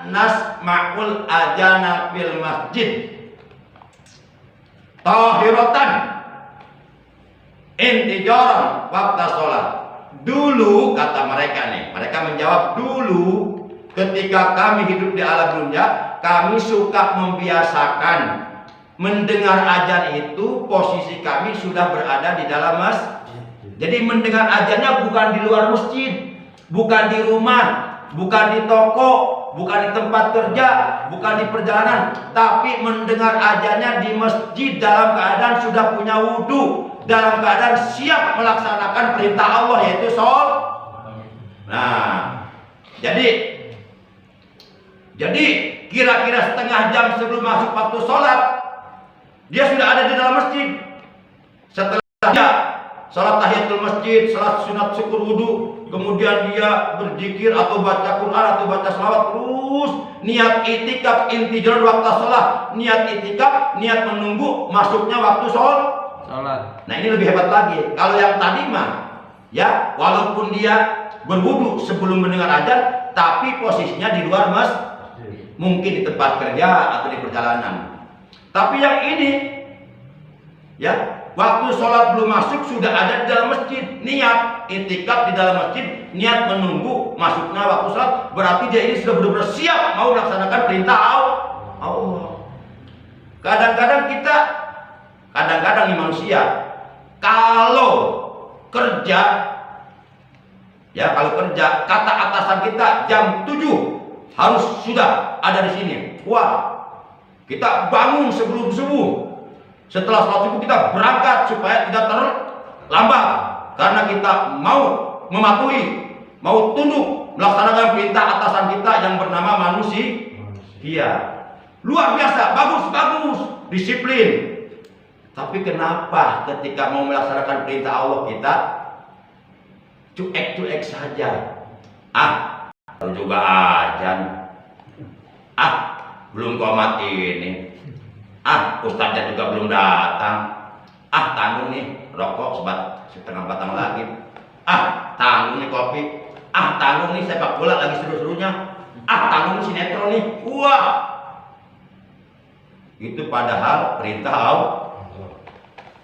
nasma'ul adzana fil masjid tahiratan intijaran waktu sholat. Dulu kata mereka nih, mereka menjawab, dulu ketika kami hidup di alam dunia, kami suka membiasakan mendengar azan itu posisi kami sudah berada di dalam masjid. Jadi mendengar azannya bukan di luar masjid, bukan di rumah, bukan di toko, bukan di tempat kerja, bukan di perjalanan, tapi mendengar azannya di masjid dalam keadaan sudah punya wudhu, dalam keadaan siap melaksanakan perintah Allah yaitu sholat. Nah, jadi kira-kira setengah jam sebelum masuk waktu sholat, dia sudah ada di dalam masjid. Setelah dia sholat tahiyatul masjid, sholat sunat syukur wudhu, kemudian dia berzikir atau baca Quran atau baca selawat, terus niat itikaf intijar waktu sholat, niat itikaf, niat menunggu masuknya waktu sholat. Nah ini lebih hebat lagi. Kalau yang tadi mah, ya walaupun dia berwudu sebelum mendengar azan, tapi posisinya di luar masjid, mungkin di tempat kerja atau di perjalanan. Tapi yang ini, ya waktu sholat belum masuk sudah ada di dalam masjid, niat itikaf di dalam masjid, niat menunggu masuknya waktu sholat, berarti dia ini sudah benar-benar siap mau melaksanakan perintah Allah. Kadang-kadang nih manusia, kalau kerja, kata atasan kita jam 7 harus sudah ada di sini. Wah, kita bangun sebelum subuh. Setelah sholat subuh kita berangkat supaya tidak terlambat, karena kita mau mematuhi, mau tunduk melaksanakan perintah atasan kita yang bernama manusia. Luar biasa, bagus, disiplin. Tapi kenapa ketika mau melaksanakan perintah Allah kita cuek-cuek saja? Baru juga azan. Belum qomat ini. Ustaznya juga belum datang. Tanggung nih rokok setengah batang lagi. Tanggung nih kopi. Tanggung nih sepak bola lagi seru-serunya. Tanggung nih sinetron nih. Wah. Itu padahal perintah Allah.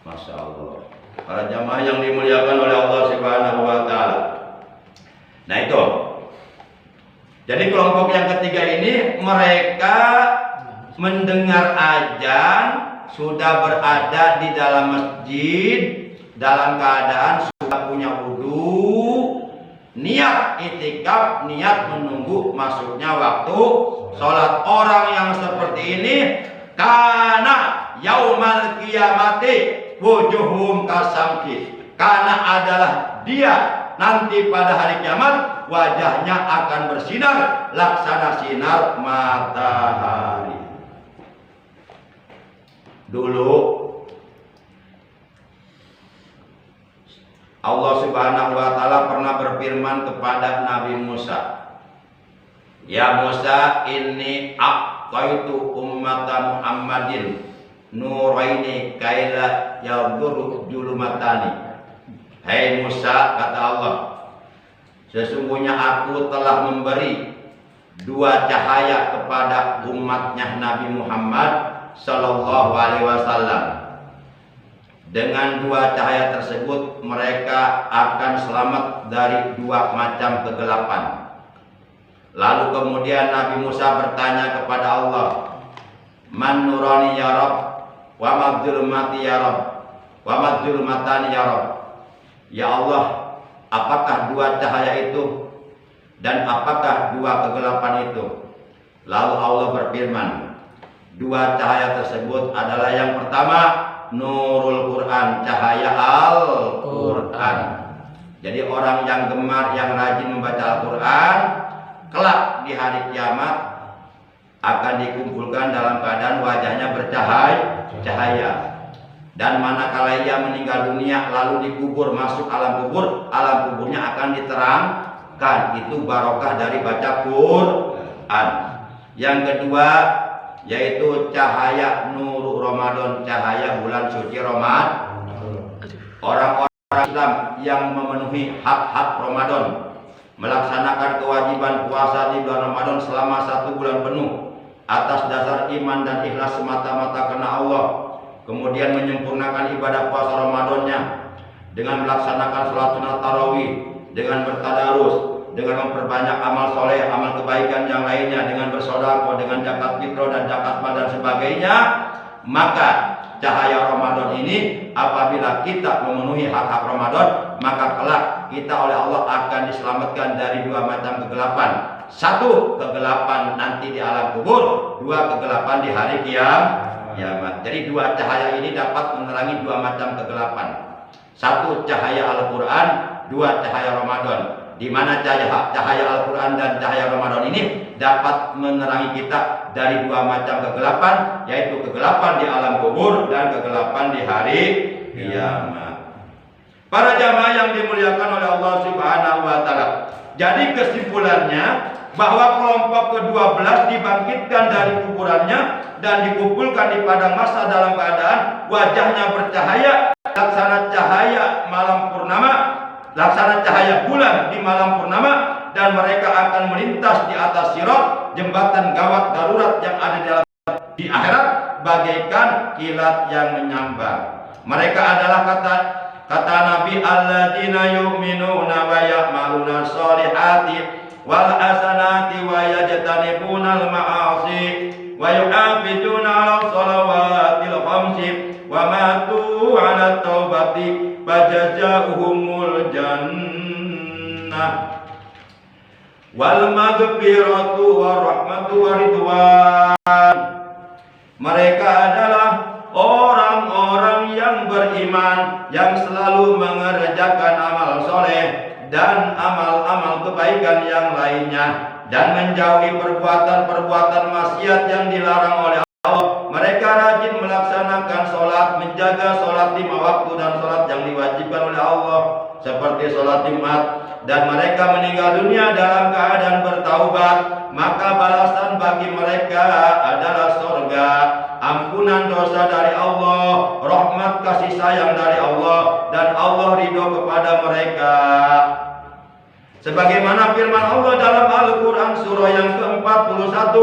Masya Allah. Para jamaah yang dimuliakan oleh Allah Subhanahu wa Ta'ala. Nah itu. Jadi kelompok yang ketiga ini, mereka mendengar azan sudah berada di dalam masjid dalam keadaan sudah punya wudu, niat itikaf, niat menunggu masuknya waktu sholat. Orang yang seperti ini karena yaumal qiyamati wujuhum kasamki, karena adalah dia nanti pada hari kiamat wajahnya akan bersinar laksana sinar matahari. Dulu Allah Subhanahu wa Ta'ala pernah berfirman kepada Nabi Musa, ya Musa, inni aqaitu ummata Muhammadin nuraini kaila yadhuru julumatani. Hai Musa, kata Allah, sesungguhnya aku telah memberi dua cahaya kepada umatnya Nabi Muhammad Sallallahu Alaihi Wasallam. Dengan dua cahaya tersebut mereka akan selamat dari dua macam kegelapan. Lalu kemudian Nabi Musa bertanya kepada Allah, man nurani ya Rabb, wa madzulmati ya Rabb, wa madzulmatani ya Rabb. Ya Allah, apakah dua cahaya itu dan apakah dua kegelapan itu? Lalu Allah berfirman, dua cahaya tersebut adalah yang pertama nurul Quran, cahaya Al-Quran. Jadi orang yang gemar, yang rajin membaca Al-Quran, kelak di hari kiamat akan dikumpulkan dalam keadaan wajahnya bercahaya. Dan manakala ia meninggal dunia lalu dikubur, masuk alam kuburnya akan diterangkan. Itu barokah dari baca Quran. Yang kedua yaitu cahaya nur Ramadan, cahaya bulan suci Ramadan. Orang-orang Islam yang memenuhi hak-hak Ramadan, melaksanakan kewajiban puasa di bulan Ramadan selama 1 bulan penuh atas dasar iman dan ikhlas semata-mata karena Allah, kemudian menyempurnakan ibadah puasa Ramadannya dengan melaksanakan sholat sunat tarawih, dengan bertadarus, dengan memperbanyak amal soleh, amal kebaikan yang lainnya, dengan bersedekah, dengan zakat fitrah dan zakat mal dan sebagainya, maka cahaya Ramadan ini apabila kita memenuhi hak-hak Ramadan, maka kelak kita oleh Allah akan diselamatkan dari 2 macam kegelapan. 1 kegelapan nanti di alam kubur, 2 kegelapan di hari kiamat. Jadi 2 cahaya ini dapat menerangi 2 macam kegelapan. 1 cahaya Al-Quran, 2 cahaya Ramadan. Di mana cahaya Al-Quran dan cahaya Ramadan ini dapat menerangi kita dari 2 macam kegelapan, yaitu kegelapan di alam kubur dan kegelapan di hari kiamat. Para jamaah yang dimuliakan oleh Allah Subhanahu wa taala. Jadi kesimpulannya bahwa kelompok ke-12 dibangkitkan dari kuburannya dan dikumpulkan di padang mahsyar dalam keadaan wajahnya bercahaya laksana cahaya malam purnama, laksana cahaya bulan di malam purnama, dan mereka akan melintas di atas sirat, jembatan gawat darurat yang ada di akhirat bagaikan kilat yang menyambar. Mereka adalah kata Nabi, alladzina yu'minuna wa ya'maluna sholihati wal hasanati wa yajtanibuna al ma'asi wa yuhafizuna 'ala shalawatil khamsi wa matu 'ala taubati fajazaohumul jannah wal maghfiratu warahmatu waridwan. Mereka adalah orang-orang yang beriman, yang selalu mengerjakan amal soleh dan amal-amal kebaikan yang lainnya, dan menjauhi perbuatan-perbuatan maksiat yang dilarang oleh Allah. Mereka rajin melaksanakan sholat, menjaga sholat 5 waktu dan sholat yang diwajibkan oleh Allah seperti sholat Jumat, dan mereka meninggal dunia dalam keadaan bertaubat, maka balasan bagi mereka adalah surga, ampunan dosa dari Allah, rahmat kasih sayang dari Allah, dan Allah ridho kepada mereka. Sebagaimana firman Allah dalam Al-Quran surah yang ke-41,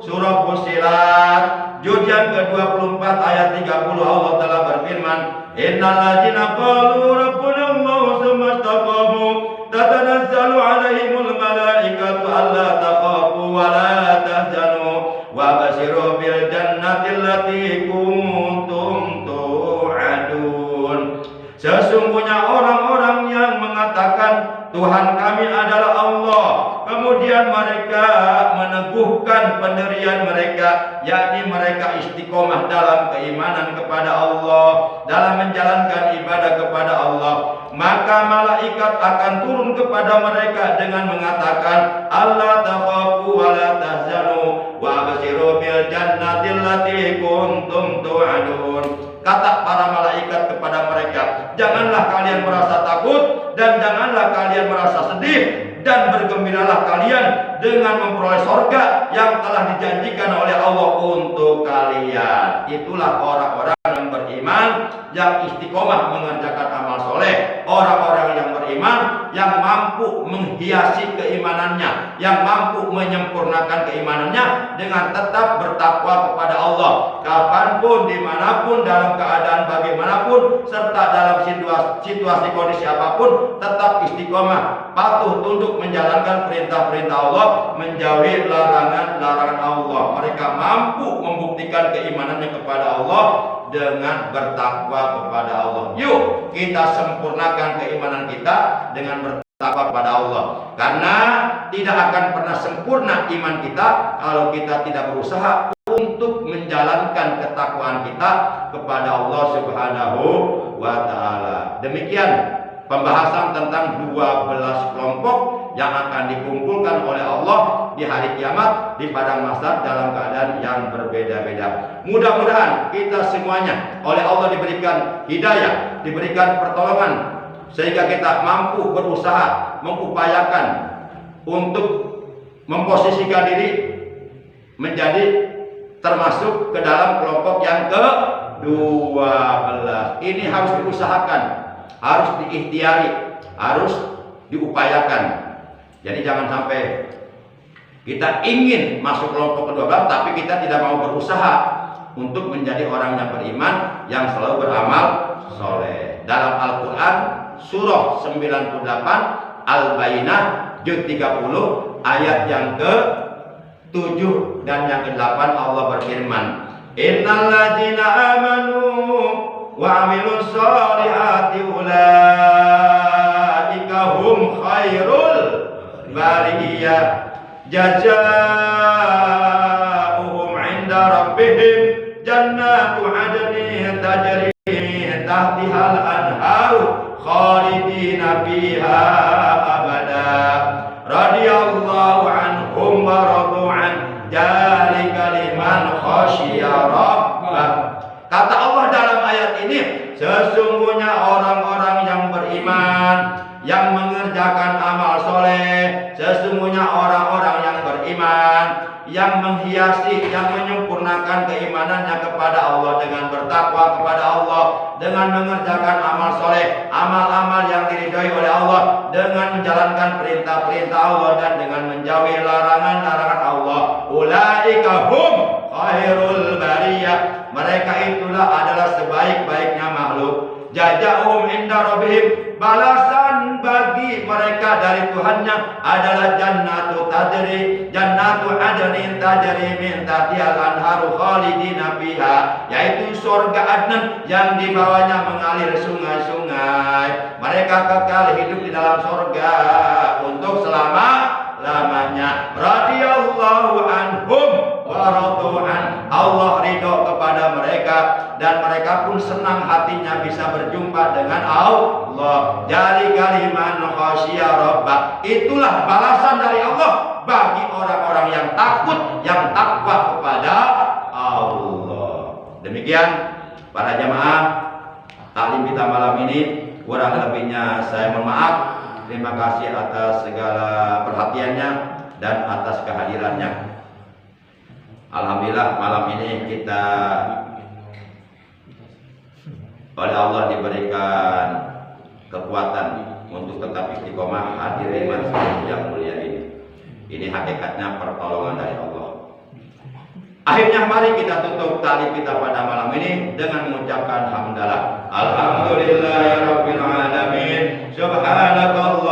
surah Fussilat, juz yang ke-24 ayat 30, Allah telah berfirman, innal ladzina qalu rabbuna Allah tsumma istaqamu tatanazzalu 'alaihimul malaikatu alla takhafu wa la tahzanu wa basyiru bil jannati allati kuntum tu'adun. Sesungguhnya orang-orang yang mengatakan Tuhan kami adalah Allah, kemudian mereka meneguhkan pendirian mereka, yakni mereka istiqomah dalam keimanan kepada Allah, dalam menjalankan ibadah kepada Allah, maka malaikat akan turun kepada mereka dengan mengatakan, alla takhafu wa la tahzanu wa abshiru bil jannati allati kuntum tu'adun. Kata para malaikat kepada mereka, janganlah kalian merasa takut dan janganlah kalian merasa sedih, dan bergembiralah kalian dengan memperoleh surga yang telah dijanjikan oleh Allah untuk kalian. Itulah orang-orang yang beriman, yang istiqomah mengerjakan amal soleh, orang-orang yang beriman, yang mampu menghiasi keimanannya, yang mampu menyempurnakan keimanannya dengan tetap bertakwa kepada Allah kapanpun, dimanapun, dalam keadaan bagaimanapun, serta dalam situasi kondisi apapun, tetap istiqomah, patuh tunduk menjalankan perintah-perintah Allah, menjauhi larangan-larangan Allah. Mereka mampu membuktikan keimanannya kepada Allah dengan bertakwa kepada Allah. Yuk kita sempurnakan keimanan kita dengan bertakwa kepada Allah, karena tidak akan pernah sempurna iman kita kalau kita tidak berusaha untuk menjalankan ketakwaan kita kepada Allah Subhanahu wa taala. Demikian pembahasan tentang 12 kelompok yang akan dikumpulkan oleh Allah di hari kiamat di padang mahsyar dalam keadaan yang berbeda-beda. Mudah-mudahan kita semuanya oleh Allah diberikan hidayah, diberikan pertolongan, sehingga kita mampu berusaha mengupayakan untuk memposisikan diri menjadi termasuk ke dalam kelompok yang ke-12. Ini harus diusahakan, harus diikhtiari, harus diupayakan. Jadi jangan sampai kita ingin masuk kelompok ke-12 tapi kita tidak mau berusaha untuk menjadi orang yang beriman, yang selalu beramal soleh. Dalam Al-Quran surah 98 Al-Bayyinah juz 30 ayat yang ke-7 dan yang ke-8 Allah berfirman, Innal ladzina amanu wa amilus solihati ulaika hum khairul bariyah jazaohum 'inda rabbihim jannatu 'adnin tajri min tahtihal anharu khalidina fiha abada radhiyallahu anhum wa radu an dzalika liman khasyiya rabbah. Kata Allah dalam ayat ini, sesungguhnya orang-orang yang beriman, yang mengerjakan amal soleh, sesungguhnya orang-orang yang beriman, yang menghiasi, yang menyempurnakan keimanannya kepada Allah dengan bertakwa kepada Allah, dengan mengerjakan amal soleh, amal-amal yang diridhoi oleh Allah, dengan menjalankan perintah-perintah Allah dan dengan menjauhi larangan-larangan Allah. Ulaika hum khairul bariyah. Mereka itulah adalah sebaik-baiknya makhluk. Jazaohum inda rabbihim, balasan bagi mereka dari Tuhannya adalah jannatu adnin tajri min tahtihal anharu khalidina fiha, yaitu surga Adnan yang di bawahnya mengalir sungai-sungai. Mereka kekal hidup di dalam surga untuk selama-lamanya. Radhiyallahu anhum wa radu an. Allah ridho kepada mereka dan mereka pun senang hatinya bisa berjumpa dengan Allah. Jadi kaliman khasyiya rabbah, itulah balasan dari Allah bagi orang-orang yang takut, yang takwa kepada Allah. Demikian para jamaah taklim kita malam ini, kurang lebihnya saya mohon maaf. Terima kasih atas segala perhatiannya dan atas kehadirannya. Alhamdulillah malam ini kita oleh Allah diberikan kekuatan untuk tetap istiqomah hadir di majelis yang mulia ini. Ini hakikatnya pertolongan dari Allah. Akhirnya mari kita tutup tali kita pada malam ini dengan mengucapkan hamdalah. Alhamdulillahirabbil alamin. Subhanakallah